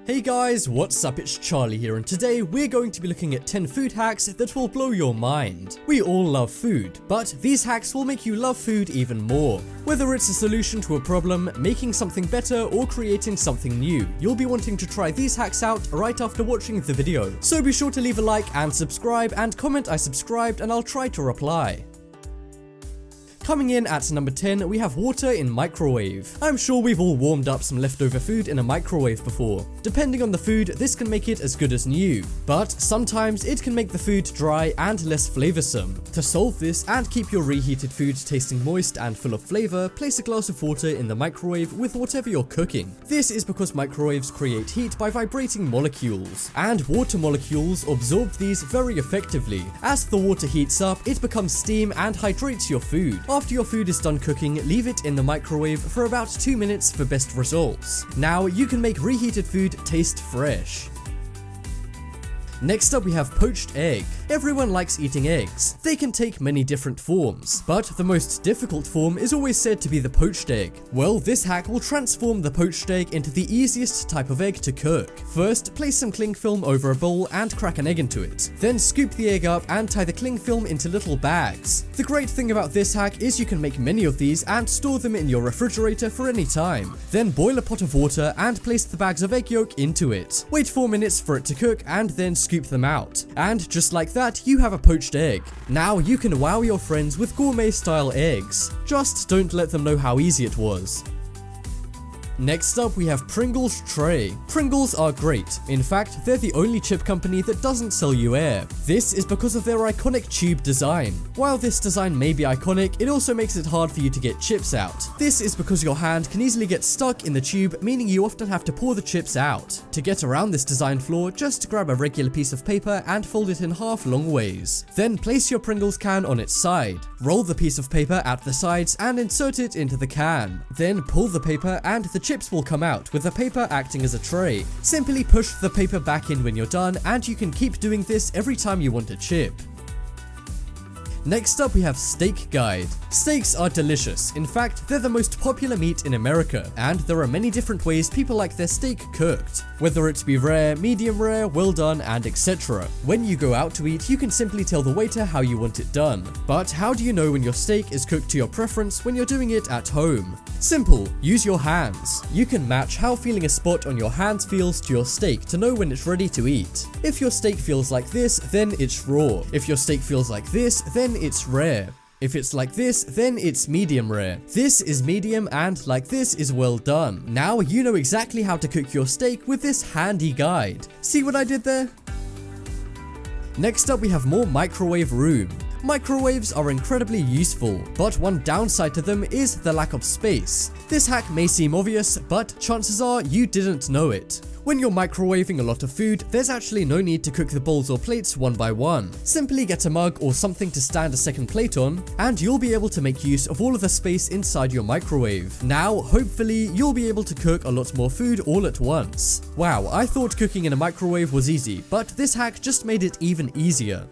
Hey guys, what's up? It's Charlie here, and today we're going to be looking at 10 food hacks that will blow your mind. We all love food, but these hacks will make you love food even more. Whether it's a solution to a problem, making something better, or creating something new, you'll be wanting to try these hacks out right after watching the video. So be sure to leave a like and subscribe, and comment I subscribed and I'll try to reply. Coming in at number 10, we have water in microwave. I'm sure we've all warmed up some leftover food in a microwave before. Depending on the food, this can make it as good as new, but sometimes it can make the food dry and less flavoursome. To solve this and keep your reheated food tasting moist and full of flavour, place a glass of water in the microwave with whatever you're cooking. This is because microwaves create heat by vibrating molecules, and water molecules absorb these very effectively. As the water heats up, it becomes steam and hydrates your food. After your food is done cooking, leave it in the microwave for about 2 minutes for best results. Now you can make reheated food taste fresh. Next up we have poached egg. Everyone likes eating eggs. They can take many different forms, but the most difficult form is always said to be the poached egg. Well, this hack will transform the poached egg into the easiest type of egg to cook. First, place some cling film over a bowl and crack an egg into it. Then scoop the egg up and tie the cling film into little bags. The great thing about this hack is you can make many of these and store them in your refrigerator for any time. Then boil a pot of water and place the bags of egg yolk into it. Wait 4 minutes for it to cook and then scoop them out. And just like that, you have a poached egg. Now you can wow your friends with gourmet style eggs. Just don't let them know how easy it was. Next up we have Pringles tray. Pringles are great. In fact, they're the only chip company that doesn't sell you air. This is because of their iconic tube design. While this design may be iconic, it also makes it hard for you to get chips out. This is because your hand can easily get stuck in the tube, meaning you often have to pour the chips out. To get around this design flaw, just grab a regular piece of paper and fold it in half long ways. Then place your Pringles can on its side. Roll the piece of paper at the sides and insert it into the can. Then pull the paper and the chips will come out with the paper acting as a tray. Simply push the paper back in when you're done, and you can keep doing this every time you want a chip. Next up we have steak guide. Steaks are delicious. In fact, they're the most popular meat in America, and there are many different ways people like their steak cooked, whether it be rare, medium rare, well done, and etc. When you go out to eat, you can simply tell the waiter how you want it done. But how do you know when your steak is cooked to your preference when you're doing it at home? Simple, use your hands. You can match how feeling a spot on your hands feels to your steak to know when it's ready to eat. If your steak feels like this, then it's raw. If your steak feels like this, then it's rare. If it's like this, then it's medium rare. This is medium, and like this is well done. Now you know exactly how to cook your steak with this handy guide. See what I did there? Next up we have more microwave room. Microwaves are incredibly useful, but one downside to them is the lack of space. This hack may seem obvious, but chances are you didn't know it. When you're microwaving a lot of food, there's actually no need to cook the bowls or plates one by one. Simply get a mug or something to stand a second plate on, and you'll be able to make use of all of the space inside your microwave. Now, hopefully, you'll be able to cook a lot more food all at once. Wow, I thought cooking in a microwave was easy, but this hack just made it even easier.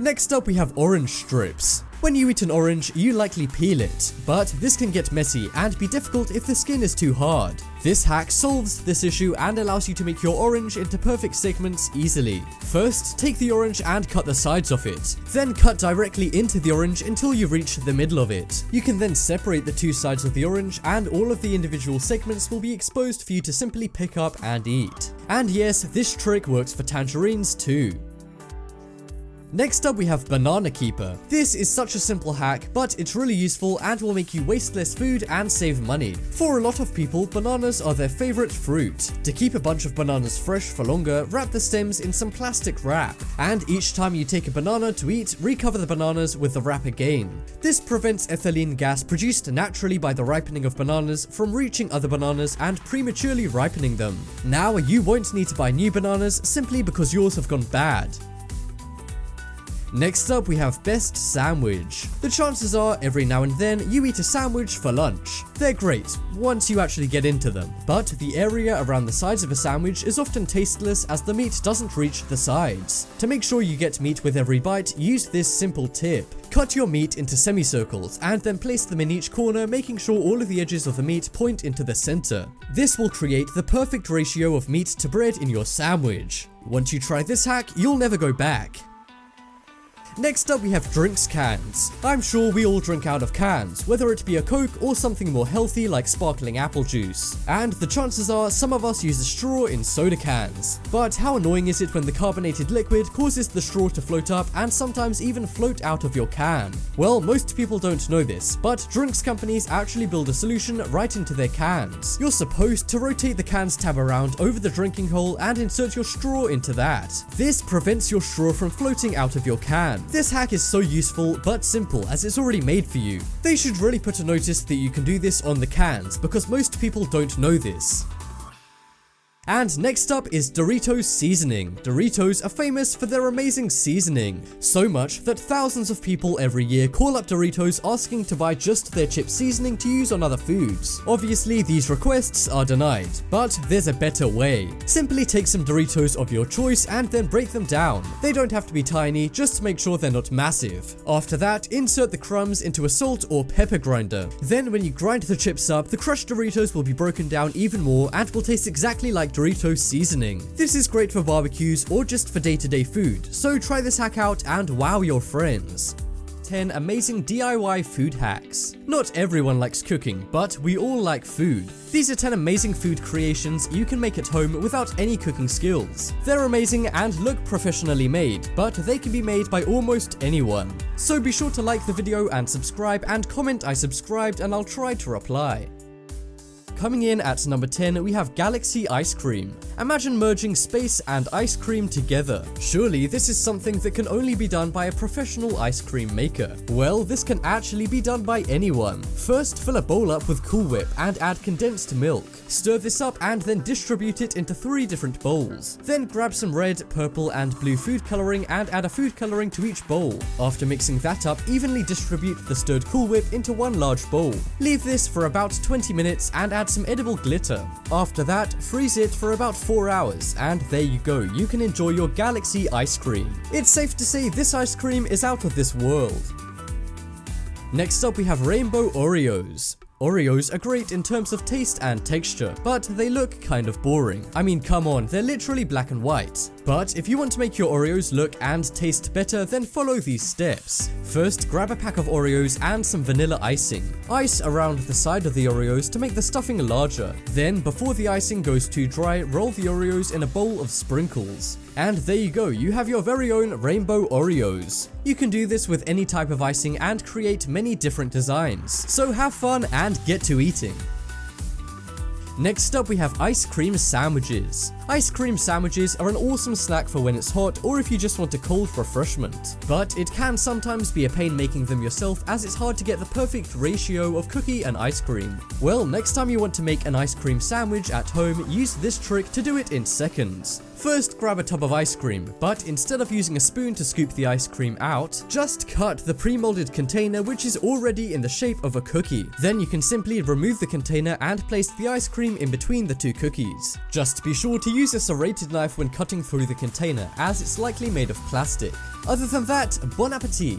Next up we have orange strips. When you eat an orange, you likely peel it, but this can get messy and be difficult if the skin is too hard. This hack solves this issue and allows you to make your orange into perfect segments easily. First, take the orange and cut the sides of it. Then cut directly into the orange until you reach the middle of it. You can then separate the two sides of the orange, and all of the individual segments will be exposed for you to simply pick up and eat. And yes, this trick works for tangerines too. Next up we have banana keeper. This is such a simple hack, but it's really useful and will make you waste less food and save money. For a lot of people, bananas are their favorite fruit. To keep a bunch of bananas fresh for longer, wrap the stems in some plastic wrap. And each time you take a banana to eat, recover the bananas with the wrap again. This prevents ethylene gas produced naturally by the ripening of bananas from reaching other bananas and prematurely ripening them. Now you won't need to buy new bananas simply because yours have gone bad. Next up we have best sandwich. The chances are every now and then you eat a sandwich for lunch. They're great once you actually get into them, but the area around the sides of a sandwich is often tasteless as the meat doesn't reach the sides. To make sure you get meat with every bite, use this simple tip. Cut your meat into semicircles and then place them in each corner, making sure all of the edges of the meat point into the center. This will create the perfect ratio of meat to bread in your sandwich. Once you try this hack, you'll never go back. Next up we have drinks cans. I'm sure we all drink out of cans, whether it be a Coke or something more healthy like sparkling apple juice. And the chances are some of us use a straw in soda cans. But how annoying is it when the carbonated liquid causes the straw to float up and sometimes even float out of your can? Well, most people don't know this, but drinks companies actually build a solution right into their cans. You're supposed to rotate the can's tab around over the drinking hole and insert your straw into that. This prevents your straw from floating out of your can. This hack is so useful but simple as it's already made for you. They should really put a notice that you can do this on the cans because most people don't know this. And next up is Doritos seasoning. Doritos are famous for their amazing seasoning, so much that thousands of people every year call up Doritos asking to buy just their chip seasoning to use on other foods. Obviously these requests are denied, but there's a better way. Simply take some Doritos of your choice and then break them down. They don't have to be tiny, just make sure they're not massive. After that, insert the crumbs into a salt or pepper grinder. Then when you grind the chips up, the crushed Doritos will be broken down even more and will taste exactly like Doritos seasoning. This is great for barbecues or just for day-to-day food, so try this hack out and wow your friends. 10 amazing DIY food hacks. Not everyone likes cooking, but we all like food. These are 10 amazing food creations you can make at home without any cooking skills. They're amazing and look professionally made, but they can be made by almost anyone. So be sure to like the video and subscribe and comment I subscribed and I'll try to reply. Coming in at number 10, we have Galaxy Ice Cream. Imagine merging space and ice cream together. Surely this is something that can only be done by a professional ice cream maker. Well, this can actually be done by anyone. First, fill a bowl up with Cool Whip and add condensed milk. Stir this up and then distribute it into 3 different bowls. Then grab some red, purple and blue food coloring and add a food coloring to each bowl. After mixing that up, evenly distribute the stirred Cool Whip into one large bowl. Leave this for about 20 minutes and add some edible glitter. After that, freeze it for about 4 hours, and there you go, you can enjoy your Galaxy ice cream. It's safe to say this ice cream is out of this world. Next up we have Rainbow Oreos. Oreos are great in terms of taste and texture, but they look kind of boring. I mean, come on, they're literally black and white. But if you want to make your Oreos look and taste better, then follow these steps. First, grab a pack of Oreos and some vanilla icing. Ice around the side of the Oreos to make the stuffing larger. Then, before the icing goes too dry, roll the Oreos in a bowl of sprinkles. And there you go, you have your very own Rainbow Oreos. You can do this with any type of icing and create many different designs. So have fun and get to eating. Next up we have ice cream sandwiches. Ice cream sandwiches are an awesome snack for when it's hot or if you just want a cold refreshment. But it can sometimes be a pain making them yourself as it's hard to get the perfect ratio of cookie and ice cream. Well, next time you want to make an ice cream sandwich at home, use this trick to do it in seconds. First, grab a tub of ice cream, but instead of using a spoon to scoop the ice cream out, just cut the pre-molded container which is already in the shape of a cookie. Then you can simply remove the container and place the ice cream in between the 2 cookies. Just be sure to use a serrated knife when cutting through the container as it's likely made of plastic. Other than that, bon appetit!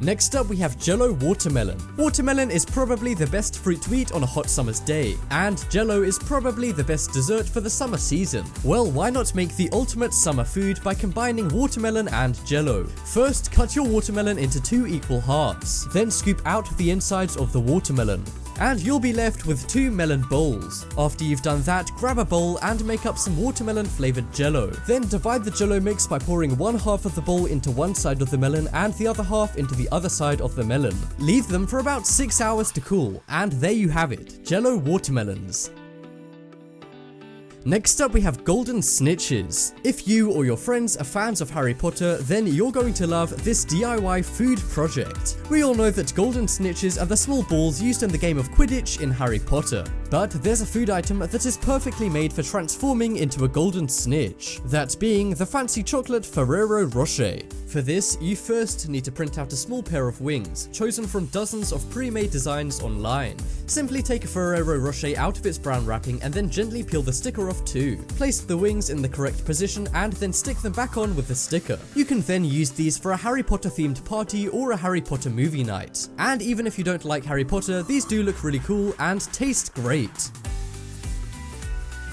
Next up we have JELLO watermelon. Watermelon is probably the best fruit to eat on a hot summer's day, and JELLO is probably the best dessert for the summer season. Well, why not make the ultimate summer food by combining watermelon and JELLO? First, cut your watermelon into 2 equal halves, then scoop out the insides of the watermelon. And you'll be left with 2 melon bowls. After you've done that, grab a bowl and make up some watermelon flavored JELLO. Then divide the JELLO mix by pouring one half of the bowl into one side of the melon and the other half into the other side of the melon. Leave them for about 6 hours to cool, and there you have it, JELLO watermelons. Next up we have golden snitches. If you or your friends are fans of Harry Potter, then you're going to love this DIY food project. We all know that golden snitches are the small balls used in the game of Quidditch in Harry Potter. But there's a food item that is perfectly made for transforming into a golden snitch, that being the fancy chocolate Ferrero Rocher. For this, you first need to print out a small pair of wings, chosen from dozens of pre-made designs online. Simply take a Ferrero Rocher out of its brown wrapping and then gently peel the sticker off too. Place the wings in the correct position and then stick them back on with the sticker. You can then use these for a Harry Potter themed party or a Harry Potter movie night. And even if you don't like Harry Potter, these do look really cool and taste great.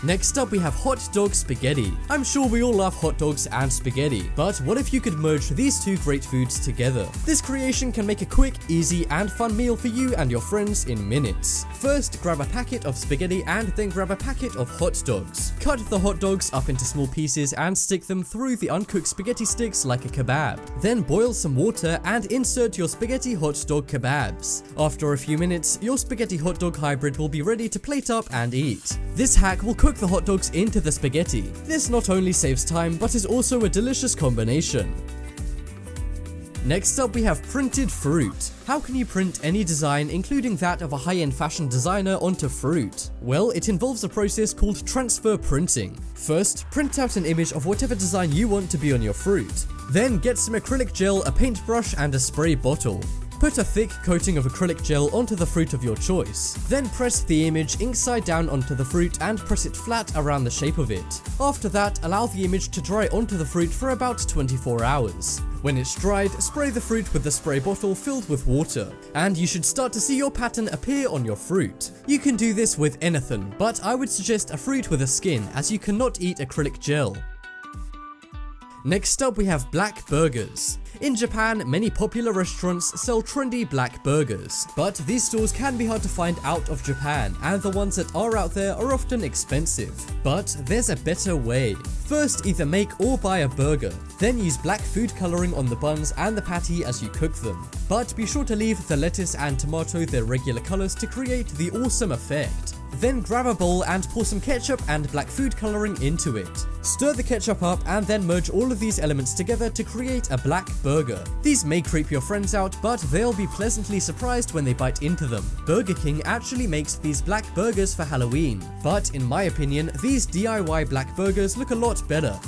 Next up we have hot dog spaghetti. I'm sure we all love hot dogs and spaghetti, but what if you could merge these two great foods together? This creation can make a quick, easy and fun meal for you and your friends in minutes. First, grab a packet of spaghetti and then grab a packet of hot dogs. Cut the hot dogs up into small pieces and stick them through the uncooked spaghetti sticks like a kebab. Then boil some water and insert your spaghetti hot dog kebabs. After a few minutes, your spaghetti hot dog hybrid will be ready to plate up and eat. This hack will cook the hot dogs into the spaghetti. This not only saves time, but is also a delicious combination. Next up we have printed fruit. How can you print any design, including that of a high-end fashion designer, onto fruit? Well, it involves a process called transfer printing. First, print out an image of whatever design you want to be on your fruit. Then get some acrylic gel, a paintbrush and a spray bottle. Put a thick coating of acrylic gel onto the fruit of your choice. Then press the image ink side down onto the fruit and press it flat around the shape of it. After that, allow the image to dry onto the fruit for about 24 hours. When it's dried, spray the fruit with the spray bottle filled with water, and you should start to see your pattern appear on your fruit. You can do this with anything, but I would suggest a fruit with a skin, as you cannot eat acrylic gel. Next up we have black burgers. In Japan, many popular restaurants sell trendy black burgers, but these stores can be hard to find out of Japan, and the ones that are out there are often expensive. But there's a better way. First, either make or buy a burger, then use black food coloring on the buns and the patty as you cook them. But be sure to leave the lettuce and tomato their regular colors to create the awesome effect. Then grab a bowl and pour some ketchup and black food coloring into it. Stir the ketchup up and then merge all of these elements together to create a black burger. These may creep your friends out, but they'll be pleasantly surprised when they bite into them. Burger King actually makes these black burgers for Halloween, but in my opinion, these DIY black burgers look a lot better.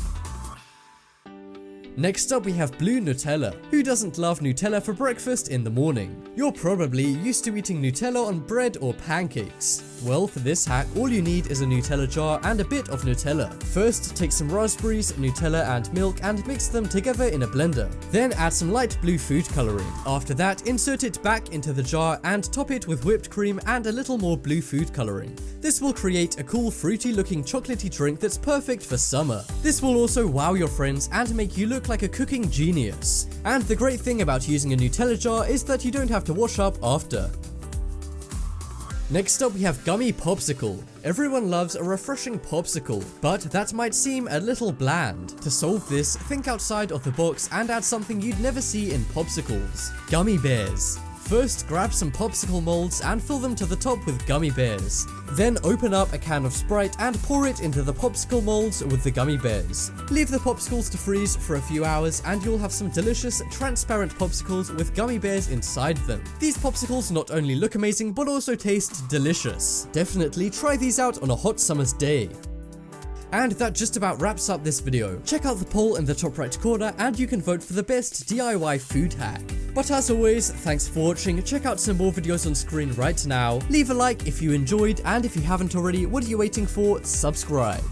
Next up we have blue Nutella. Who doesn't love Nutella for breakfast in the morning? You're probably used to eating Nutella on bread or pancakes. Well, for this hack, all you need is a Nutella jar and a bit of Nutella. First, take some raspberries, Nutella and milk and mix them together in a blender. Then add some light blue food coloring. After that, insert it back into the jar and top it with whipped cream and a little more blue food coloring. This will create a cool fruity looking chocolatey drink that's perfect for summer. This will also wow your friends and make you look like a cooking genius. And the great thing about using a Nutella jar is that you don't have to wash up after. Next up we have gummy popsicle. Everyone loves a refreshing popsicle, but that might seem a little bland. To solve this, think outside of the box and add something you'd never see in popsicles: gummy bears. First, grab some popsicle molds and fill them to the top with gummy bears. Then open up a can of Sprite and pour it into the popsicle molds with the gummy bears. Leave the popsicles to freeze for a few hours and you'll have some delicious transparent popsicles with gummy bears inside them. These popsicles not only look amazing but also taste delicious. Definitely try these out on a hot summer's day. And that just about wraps up this video. Check out the poll in the top right corner and you can vote for the best DIY food hack. But as always, thanks for watching. Check out some more videos on screen right now. Leave a like if you enjoyed, and if you haven't already, what are you waiting for? Subscribe.